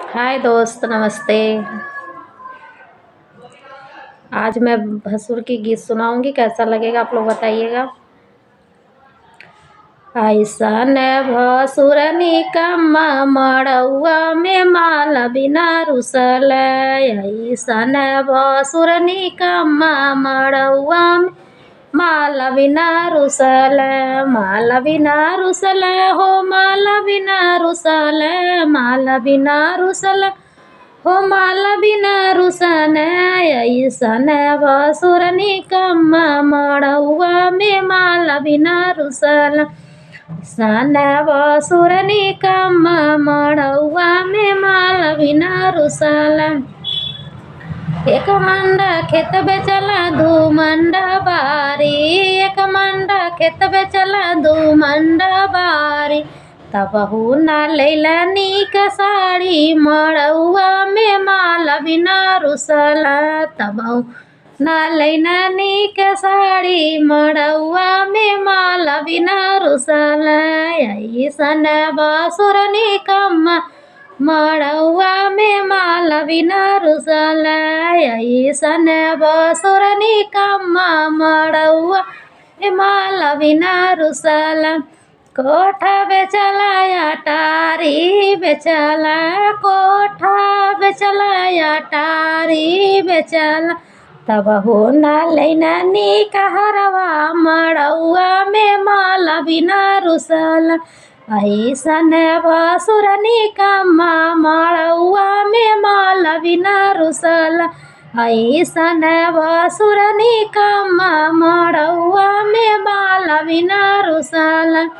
हाय दोस्त, नमस्ते। आज मैं भसुर की गीत सुनाऊंगी, कैसा लगेगा आप लोग बताइएगा। ऐसन भसुर निकम्मा मड़उआ में माल बिना रुसल। ऐसन भसुर निकम्मा मड़उआ में माल बिना रुसल। माल बिना रुसल हो, माल बिना रुसल, माल बिना रुसल हो, माल बिना रुसन। ऐसन भसुर निकम्मा मड़उआ में माल बिना रुसल। सन भसुर निकम्मा मड़उआ में माल बिना रुसल। एक मंडा खेत बेचला, दू मंडा बारी। एक मंडा खेत बेचला, दू मंडा बारी। तबहू ना लैला नीक साड़ी, मड़उआ में माल बिना रुसल। तबहू ना लैला नीक साड़ी, मड़उआ में माल बिना रुसल। ऐसन भसुर निकम्मा मड़उआ में माल बिना रुसल। ऐसन भसुर निकम्मा मड़उआ में माल बिना रुसल। कोठा बेचला अटारी बेचला, कोठा बेचला अटारी बेचला। तबहू ना लैना नीक हरवा, मड़उआ में माल बिना रुसल। ऐसन भसुर निकम्मा मड़उआ में माल बिना रुसल। ऐसन भसुर निकम्मा मड़उआ में माल बिना रुसल।